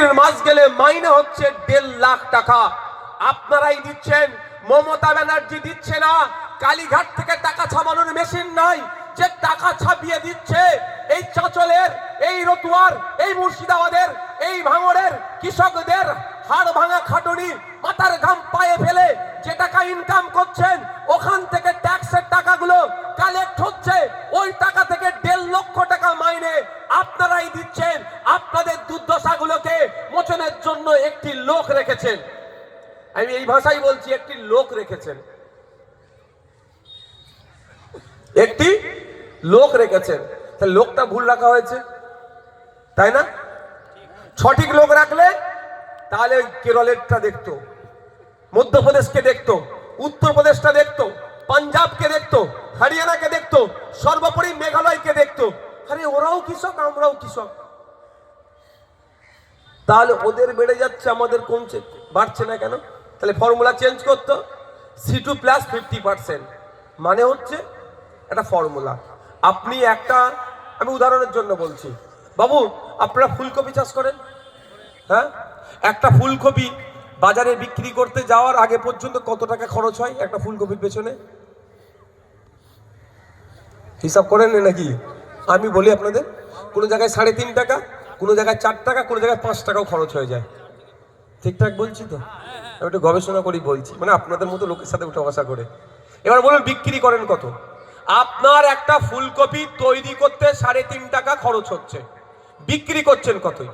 তিন মাস গেলে মাইনে হচ্ছে 1.5 লাখ টাকা। আপনারাই দিচ্ছেন, মমতা ব্যানার্জি দিচ্ছে না। কালীঘাট থেকে টাকা ছাপানোর মেশিন নাই, যে টাকা ছাপিয়ে দিচ্ছে এই চাঁচলের, এই রতুয়ার, এই মুর্শিদাবাদের, এই ভাঙড়ের কৃষকদের হাড় ভাঙা খাটুনি, মাথার ঘাম পায়ে ফেলে যে টাকা ইনকাম করছেন, ওখান থেকে ট্যাক্সের টাকাগুলো কালেক্ট হচ্ছে। ওই টাকা থেকে 1.5 লক্ষ টাকা মাইনে আপনারাই দিচ্ছেন। আপনাদের দুর্দশাগুলোকে মোচনের জন্য একটি লোক রেখেছেন। আমি এই ভাষাই বলছি, একটি লোক রেখেছেন, একটি লোক রেখেছেন। তাহলে লোকটা ভুল রাখা হয়েছে, তাই না? সঠিক লোক রাখলে তাহলে ওই কেরলেরটা দেখতো, মধ্যপ্রদেশকে দেখতো, উত্তরপ্রদেশটা দেখতো, পাঞ্জাবকে দেখতো, হরিয়ানাকে দেখতো, সর্বোপরি মেঘালয়কে দেখতো। আরে ওরাও কৃষক, আমরাও কৃষক। তাহলে ওদের বেড়ে যাচ্ছে, আমাদের কমছে, বাড়ছে না কেন? তাহলে ফর্মুলা চেঞ্জ করতো, C2 + 50%। মানে হচ্ছে একটা ফর্মুলা। আপনি একটা, আমি উদাহরণের জন্য বলছি, বাবু আপনারা ফুলকপি চাষ করেন, হ্যাঁ? একটা ফুলকপি বাজারে বিক্রি করতে যাওয়ার আগে পর্যন্ত কত টাকা খরচ হয় একটা ফুলকপির পেছনে? হিসাব করেন নাকি? আমি বলি আপনাদের, কোনো জায়গায় 3.5 টাকা, কোনো জায়গায় 4 টাকা, কোনো জায়গায় 5 টাকাও খরচ হয়ে যায়। ঠিকঠাক বলছি তো? আমি একটু গবেষণা করি বলছি, মানে আপনাদের মতো লোকের সাথে উঠা বসা করে। এবার বলুন বিক্রি করেন কত? আপনার একটা ফুলকপি তৈরি করতে 3.5 টাকা খরচ হচ্ছে, বিক্রি করছেন কতই?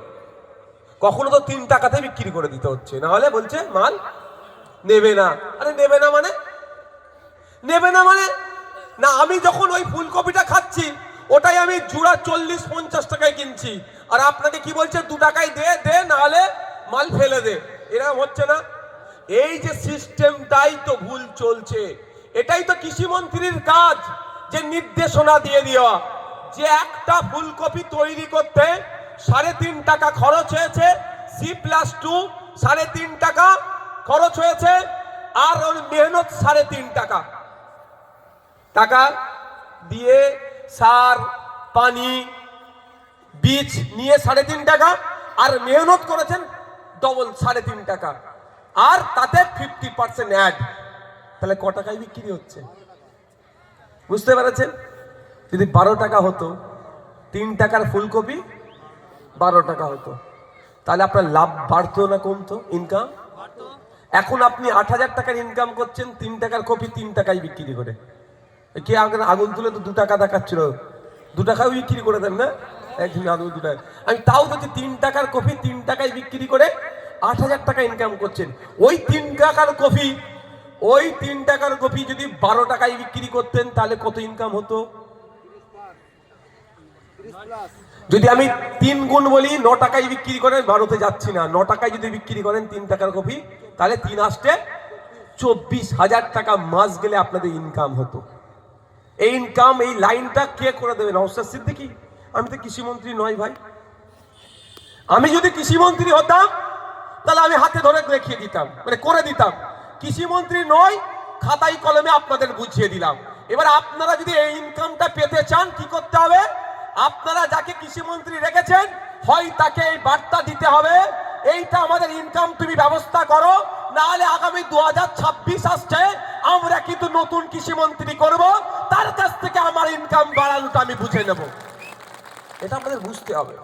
কখনো তো 3 টাকাতে বিক্রি করে দিতে হচ্ছে, না হলে বলছে মাল নেবে না। আরে নেবে না মানে? নেবে না মানে না, আমি যখন ওই ফুলকপিটা খাচ্ছি ওটাই আমি জোড়া 40-50 টাকায় কিনছি, আর আপনাকে কি বলছে 2 টাকায় দে, না হলে মাল ফেলে দে। এরকম হচ্ছে না? এই যে সিস্টেমটাই তো ভুল চলছে। এটাই তো কৃষিমন্ত্রীর কাজ, যে নির্দেশনা দিয়ে দেওয়া, যে একটা ফুলকপি তৈরি করতে 3.5 টাকা খরচ হয়েছে, C+2 3.5 টাকা খরচ হয়েছে, আর ওর মেহনত 3.5 টাকা। টাকা দিয়ে সার, পানি, বীজ নিয়ে 3.5 টাকা, আর মেহনত করেছেন ডবল 3.5 টাকা, আর তাতে 50% অ্যাড। তাহলে ক টাকায় বিক্রি হচ্ছে বুঝতে পেরেছেন? যদি 12 টাকা হতো, 3 টাকার ফুলকপি 12 টাকা হতো, তাহলে আপনার লাভ বাড়তো না কমতো? ইনকাম। এখন আপনি 8,000 টাকার ইনকাম করছেন 3 টাকার কপি 3 টাকায় বিক্রি করে। কে আগুন তুলে তো 2 টাকা দেখাচ্ছিল, 2 টাকাও বিক্রি করে দেন না একদিন আগুন 2 টাকা। আমি তাও যদি 3 টাকার কপি 3 টাকায় বিক্রি করে 8,000 টাকা ইনকাম করছেন। ওই 3 টাকার কপি, ওই 3 টাকার কপি যদি 12 টাকায় বিক্রি করতেন তাহলে কত ইনকাম হতো? যদি আমি 3 গুণ বলি, 9 টাকায় বিক্রি করেন, 12তে যাচ্ছি না, 9 টাকায় যদি বিক্রি করেন 3 টাকার কপি, তাহলে 3 আসতে 24,000 টাকা মাস গেলে আপনাদের ইনকাম হতো। এই ইনকাম, এই লাইনটা কে করে দেবে? নওশাদ সিদ্দিকী? আমি তো কৃষিমন্ত্রী নই ভাই। আমি যদি কৃষিমন্ত্রী হতাম তাহলে আমি হাতে ধরে দেখিয়ে দিতাম, মানে করে দিতাম। কৃষিমন্ত্রী নয়, খাতায় কলমে আপনাদের বুঝিয়ে দিলাম। এবার আপনারা যদি এই ইনকামটা পেতে চান কি করতে হবে? আপনারা যাকে কৃষিমন্ত্রী রেখেছেন, হয় তাকে এই বার্তা দিতে হবে, এইটা আমাদের ইনকাম তুমি ব্যবস্থা করো, না হলে আগামী 2026 আসছে, আমরা কিন্তু নতুন কৃষিমন্ত্রী করব, তার কাছ থেকে আমার ইনকাম বাড়ানোটা আমি বুঝে নেব। এটা আমাদের বুঝতে হবে।